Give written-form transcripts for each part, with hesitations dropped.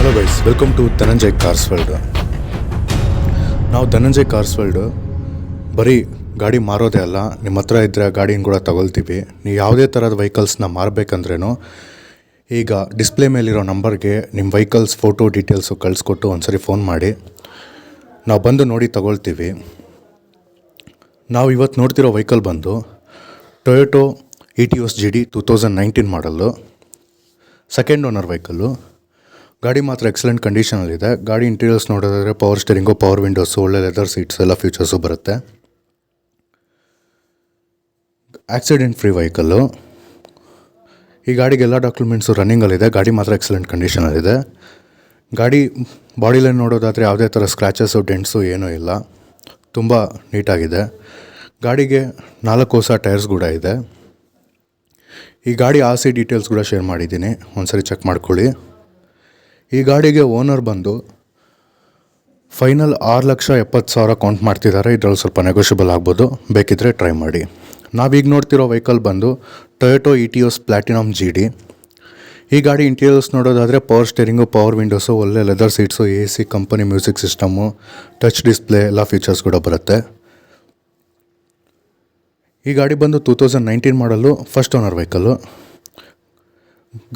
Hello guys, welcome to Dhananjay cars world. ನಾವು Dhananjay cars world ಬರೀ ಗಾಡಿ ಮಾರೋದೇ ಅಲ್ಲ, ನಿಮ್ಮ ಹತ್ರ ಇದ್ದರೆ ಗಾಡಿನ ಕೂಡ ತಗೊಳ್ತೀವಿ. ನೀವು ಯಾವುದೇ ಥರದ ವೆಹಿಕಲ್ಸ್ನ ಮಾರಬೇಕಂದ್ರೂ ಈಗ ಡಿಸ್ಪ್ಲೇ ಮೇಲಿರೋ ನಂಬರ್ಗೆ ನಿಮ್ಮ ವೆಹಿಕಲ್ಸ್ ಫೋಟೋ ಡೀಟೇಲ್ಸು ಕಳಿಸ್ಕೊಟ್ಟು ಒಂದ್ಸರಿ ಫೋನ್ ಮಾಡಿ, ನಾವು ಬಂದು ನೋಡಿ ತಗೊಳ್ತೀವಿ. ನಾವು ಇವತ್ತು ನೋಡ್ತಿರೋ ವೆಹಿಕಲ್ ಬಂದು Toyota Etios GD 2019 model, second owner vehicle. ಗಾಡಿ ಮಾತ್ರ ಎಕ್ಸಲೆಂಟ್ ಕಂಡೀಷನಲ್ಲಿದೆ. ಗಾಡಿ ಇಂಟೀರಿಯರ್ಸ್ ನೋಡೋದಾದರೆ ಪವರ್ ಸ್ಟೇರಿಂಗು, ಪವರ್ ವಿಂಡೋಸು, ಒಳ್ಳೆ ಲೆದರ್ ಸೀಟ್ಸ್ ಎಲ್ಲ ಫೀಚರ್ಸು ಬರುತ್ತೆ. Accident free vehicle. ಈ ಗಾಡಿಗೆ ಎಲ್ಲ ಡಾಕ್ಯುಮೆಂಟ್ಸು ರನ್ನಿಂಗಲ್ಲಿದೆ. ಗಾಡಿ ಮಾತ್ರ ಎಕ್ಸಲೆಂಟ್ ಕಂಡೀಷನಲ್ಲಿದೆ. ಗಾಡಿ ಬಾಡಿ ಲೈನ್ ನೋಡೋದಾದರೆ ಯಾವುದೇ ಥರ ಸ್ಕ್ರ್ಯಾಚಸ್ಸು, ಡೆಂಟ್ಸು ಏನೂ ಇಲ್ಲ, ತುಂಬ ನೀಟಾಗಿದೆ. ಗಾಡಿಗೆ 4 ಹೊಸ ಟೈರ್ಸ್ ಕೂಡ ಇದೆ. ಈ ಗಾಡಿ RC ಡೀಟೇಲ್ಸ್ ಕೂಡ ಶೇರ್ ಮಾಡಿದ್ದೀನಿ, ಒಂದ್ಸರಿ ಚೆಕ್ ಮಾಡ್ಕೊಳ್ಳಿ. ಈ ಗಾಡಿಗೆ ಓನರ್ ಬಂದು ಫೈನಲ್ 6,70,000 ಕೌಂಟ್ ಮಾಡ್ತಿದ್ದಾರೆ. ಇದರಲ್ಲಿ ಸ್ವಲ್ಪ ನೆಗೋಷಿಯಬಲ್ ಆಗ್ಬೋದು, ಬೇಕಿದ್ದರೆ ಟ್ರೈ ಮಾಡಿ. ನಾವೀಗ ನೋಡ್ತಿರೋ ವೆಹಿಕಲ್ ಬಂದು ಟೊಯೋಟೋ ಇಟಿಯೋಸ್ ಪ್ಲಾಟಿನಮ್ GD. ಈ ಗಾಡಿ ಇಂಟೀರಿಯರ್ಸ್ ನೋಡೋದಾದರೆ ಪವರ್ ಸ್ಟೇರಿಂಗು, ಪವರ್ ವಿಂಡೋಸು, ಒಳ್ಳೆ leather seats, AC company music system, touch display ಎಲ್ಲ ಫೀಚರ್ಸ್ ಕೂಡ ಬರುತ್ತೆ. ಈ ಗಾಡಿ ಬಂದು 2019 ಮಾಡಲು, ಫಸ್ಟ್ ಓನರ್ ವೆಹಿಕಲ್ಲು.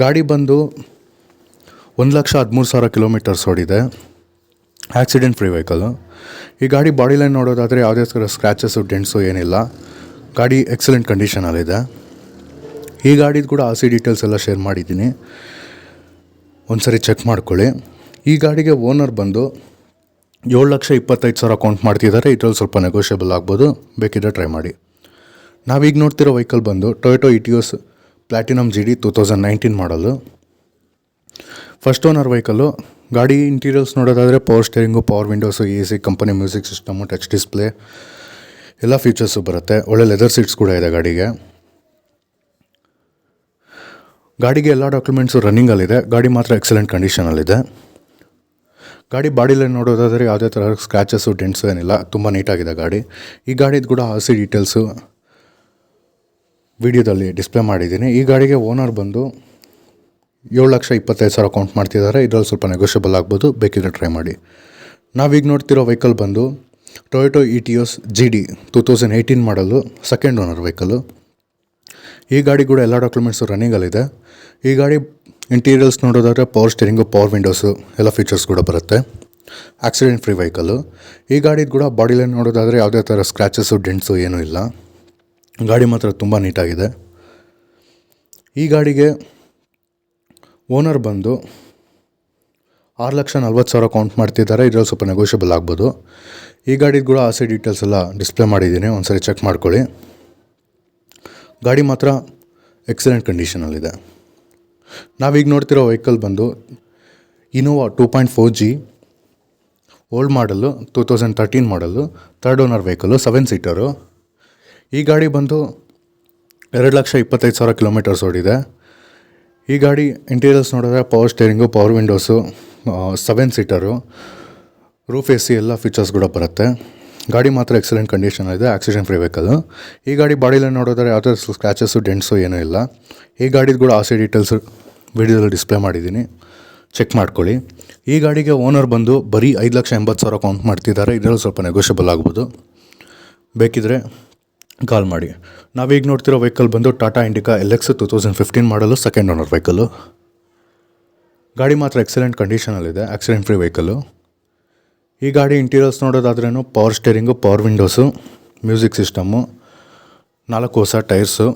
ಗಾಡಿ ಬಂದು 1,13,000 ಕಿಲೋಮೀಟರ್ಸ್ ಓಡಿದೆ. Accident free vehicle. ಈ ಗಾಡಿ ಬಾಡಿ ಲೈನ್ ನೋಡೋದಾದರೆ ಯಾವುದೇ ಥರ ಸ್ಕ್ರ್ಯಾಚಸ್ಸು, ಡೆಂಟ್ಸು ಏನಿಲ್ಲ. ಗಾಡಿ ಎಕ್ಸಲೆಂಟ್ ಕಂಡೀಷನಲ್ಲಿದೆ. ಈ ಗಾಡಿದು ಕೂಡ RC ಡೀಟೇಲ್ಸ್ ಎಲ್ಲ ಶೇರ್ ಮಾಡಿದ್ದೀನಿ, ಒಂದ್ಸರಿ ಚೆಕ್ ಮಾಡ್ಕೊಳ್ಳಿ. ಈ ಗಾಡಿಗೆ ಓನರ್ ಬಂದು 7,25,000 ಕೌಂಟ್ ಮಾಡ್ತಿದ್ದಾರೆ. ಇದರಲ್ಲಿ ಸ್ವಲ್ಪ ನೆಗೋಷಿಯಬಲ್ ಆಗ್ಬೋದು, ಬೇಕಿದ್ದರೆ ಟ್ರೈ ಮಾಡಿ. ನಾವೀಗ ನೋಡ್ತಿರೋ ವೆಹಿಕಲ್ ಬಂದು ಟೊಯೋಟೋ ಇಟಿಯೋಸ್ ಪ್ಲಾಟಿನಮ್ GD 2019 ಮಾಡಲು, ಫಸ್ಟ್ ಓನರ್ ವೆಹಿಕಲ್ಲು. ಗಾಡಿ ಇಂಟೀರಿಯರ್ಸ್ ನೋಡೋದಾದರೆ power steering, power windows, AC company music system, touch display ಎಲ್ಲ ಫೀಚರ್ಸು ಬರುತ್ತೆ. ಒಳ್ಳೆ ಲೆದರ್ ಸೀಟ್ಸ್ ಕೂಡ ಇದೆ ಗಾಡಿಗೆ. ಗಾಡಿಗೆ ಎಲ್ಲ ಡಾಕ್ಯುಮೆಂಟ್ಸು ರನ್ನಿಂಗಲ್ಲಿದೆ. ಗಾಡಿ ಮಾತ್ರ ಎಕ್ಸಲೆಂಟ್ ಕಂಡೀಷನಲ್ಲಿದೆ. ಗಾಡಿ ಬಾಡಿ ಲೈನ್ ನೋಡೋದಾದರೆ ಯಾವುದೇ ಥರ ಸ್ಕ್ರ್ಯಾಚಸ್ಸು, ಡೆಂಟ್ಸು ಏನಿಲ್ಲ, ತುಂಬ ನೀಟಾಗಿದೆ ಗಾಡಿ. ಈ ಗಾಡಿದು ಕೂಡ RC ಡೀಟೇಲ್ಸು ವಿಡಿಯೋದಲ್ಲಿ ಡಿಸ್ಪ್ಲೇ ಮಾಡಿದ್ದೀನಿ. ಈ ಗಾಡಿಗೆ ಓನರ್ ಬಂದು 7,25,000 ಕೌಂಟ್ ಮಾಡ್ತಿದ್ದಾರೆ. ಇದರಲ್ಲಿ ಸ್ವಲ್ಪ ನೆಗೋಷಿಯಬಲ್ ಆಗ್ಬೋದು, ಬೇಕಿದ್ರೆ ಟ್ರೈ ಮಾಡಿ. ನಾವೀಗ ನೋಡ್ತಿರೋ ವೆಹಿಕಲ್ ಬಂದು ಟೊಯೋಟೋ ಇಟಿಯೋಸ್ GD 2018 ಮಾಡಲು, ಸೆಕೆಂಡ್ ಓನರ್ ವೆಹಿಕಲ್ಲು. ಈ ಗಾಡಿ ಕೂಡ ಎಲ್ಲ ಡಾಕ್ಯುಮೆಂಟ್ಸು ರನ್ನಿಂಗಲ್ಲಿದೆ. ಈ ಗಾಡಿ ಇಂಟೀರಿಯರ್ಸ್ ನೋಡೋದಾದರೆ ಪವರ್ ಸ್ಟೇರಿಂಗು, ಪವರ್ ವಿಂಡೋಸು ಎಲ್ಲ ಫೀಚರ್ಸ್ ಕೂಡ ಬರುತ್ತೆ. Accident free vehicle. ಈ ಗಾಡಿದು ಕೂಡ ಬಾಡಿ ಲೈನ್ ನೋಡೋದಾದರೆ ಯಾವುದೇ ಥರ ಸ್ಕ್ರ್ಯಾಚಸ್ಸು, ಡೆಂಟ್ಸು ಏನೂ ಇಲ್ಲ. ಗಾಡಿ ಮಾತ್ರ ತುಂಬ ನೀಟಾಗಿದೆ. ಈ ಗಾಡಿಗೆ ಓನರ್ ಬಂದು 6,40,000 ಕೌಂಟ್ ಮಾಡ್ತಿದ್ದಾರೆ. ಇದರಲ್ಲಿ ಸ್ವಲ್ಪ ನೆಗೋಷಿಯಬಲ್ ಆಗ್ಬೋದು. ಈ ಗಾಡಿದು ಕೂಡ RC ಡೀಟೇಲ್ಸ್ ಎಲ್ಲ ಡಿಸ್ಪ್ಲೇ ಮಾಡಿದ್ದೀನಿ, ಒಂದ್ಸರಿ ಚೆಕ್ ಮಾಡ್ಕೊಳ್ಳಿ. ಗಾಡಿ ಮಾತ್ರ ಎಕ್ಸಲೆಂಟ್ ಕಂಡೀಷನಲ್ಲಿದೆ. ನಾವೀಗ ನೋಡ್ತಿರೋ ವೆಹಿಕಲ್ ಬಂದು ಇನೋವಾ 2.4G ಓಲ್ಡ್ ಮಾಡಲು, 2013 ಮಾಡಲು, ಥರ್ಡ್ ಓನರ್ ವೆಹಿಕಲ್ಲು, 7 ಸೀಟರು. ಈ ಗಾಡಿ ಬಂದು 2,25,000 ಕಿಲೋಮೀಟರ್ಸ್ ಓಡಿದೆ. ಈ ಗಾಡಿ ಇಂಟೀರಿಯರ್ಸ್ ನೋಡಿದ್ರೆ power steering, power windows, 7 seater, roof AC ಎಲ್ಲ ಫೀಚರ್ಸ್ ಕೂಡ ಬರುತ್ತೆ. ಗಾಡಿ ಮಾತ್ರ ಎಕ್ಸಲೆಂಟ್ ಕಂಡೀಷನ್ ಇದೆ. Accident free vehicle. ಈ ಗಾಡಿ ಬಾಡಿ ಲೈನ್ ನೋಡಿದ್ರೆ ಯಾವುದೇ ಸ್ಕ್ರ್ಯಾಚಸ್ಸು, ಡೆಂಟ್ಸು ಏನೂ ಇಲ್ಲ. ಈ ಗಾಡಿದು ಕೂಡ RC ಡೀಟೇಲ್ಸು ವಿಡಿಯೋದಲ್ಲಿ ಡಿಸ್ಪ್ಲೇ ಮಾಡಿದ್ದೀನಿ, ಚೆಕ್ ಮಾಡ್ಕೊಳ್ಳಿ. ಈ ಗಾಡಿಗೆ ಓನರ್ ಬಂದು ಬರೀ 5,80,000 ಕೌಂಟ್ ಮಾಡ್ತಿದ್ದಾರೆ. ಇದರಲ್ಲಿ ಸ್ವಲ್ಪ ನೆಗೋಷಿಯಬಲ್ ಆಗ್ಬೋದು, ಬೇಕಿದ್ರೆ ಕಾಲ್ ಮಾಡಿ. ನಾವೀಗ ನೋಡ್ತಿರೋ ವೆಹಿಕಲ್ ಬಂದು ಟಾಟಾ ಇಂಡಿಕಾ LX 2015 ಮಾಡಲು, ಸೆಕೆಂಡ್ ಓನರ್ ವೆಹಿಕಲ್ಲು. ಗಾಡಿ ಮಾತ್ರ ಎಕ್ಸಲೆಂಟ್ ಕಂಡೀಷನಲ್ಲಿದೆ. Accident free vehicle. ಈ ಗಾಡಿ ಇಂಟೀರಿಯರ್ಸ್ ನೋಡೋದಾದ್ರೂ power steering, power windows, music system, 4 ಹೊಸ ಟೈರ್ಸು.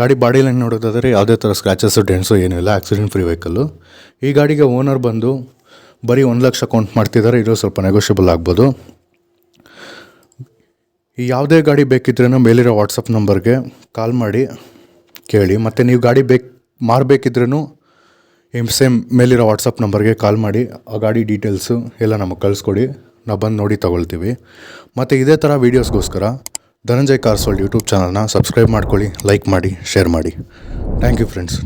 ಗಾಡಿ ಬಾಡಿ ಲೈನ್ ನೋಡೋದಾದರೆ ಯಾವುದೇ ಥರ ಸ್ಕ್ರ್ಯಾಚಸ್ಸು, ಡೆಂಟ್ಸು ಏನೂ ಇಲ್ಲ. Accident free vehicle. ಈ ಗಾಡಿಗೆ ಓನರ್ ಬಂದು ಬರೀ 1,00,000 ಕೌಂಟ್ ಮಾಡ್ತಿದ್ದಾರೆ. ಇದು ಸ್ವಲ್ಪ ನೆಗೋಷಿಯಬಲ್ ಆಗ್ಬೋದು. ಈ ಯಾವುದೇ ಗಾಡಿ ಬೇಕಿದ್ರೂ ಮೇಲಿರೋ ವಾಟ್ಸಪ್ ನಂಬರ್ಗೆ ಕಾಲ್ ಮಾಡಿ ಕೇಳಿ. ಮತ್ತು ನೀವು ಗಾಡಿ ಮಾರಬೇಕಿದ್ರೂ ಸೇಮ್ ಮೇಲಿರೋ ವಾಟ್ಸಪ್ ನಂಬರ್ಗೆ ಕಾಲ್ ಮಾಡಿ ಆ ಗಾಡಿ ಡೀಟೇಲ್ಸು ಎಲ್ಲ ನಮಗೆ ಕಳಿಸ್ಕೊಡಿ, ನಾವು ಬಂದು ನೋಡಿ ತೊಗೊಳ್ತೀವಿ. ಮತ್ತು ಇದೇ ಥರ ವೀಡಿಯೋಸ್ಗೋಸ್ಕರ ಧನಂಜಯ್ ಕಾರ್ಸ್ ವರ್ಲ್ಡ್ ಯೂಟ್ಯೂಬ್ ಚಾನಲ್ನ ಸಬ್ಸ್ಕ್ರೈಬ್ ಮಾಡ್ಕೊಳ್ಳಿ, ಲೈಕ್ ಮಾಡಿ, ಶೇರ್ ಮಾಡಿ. Thank you friends.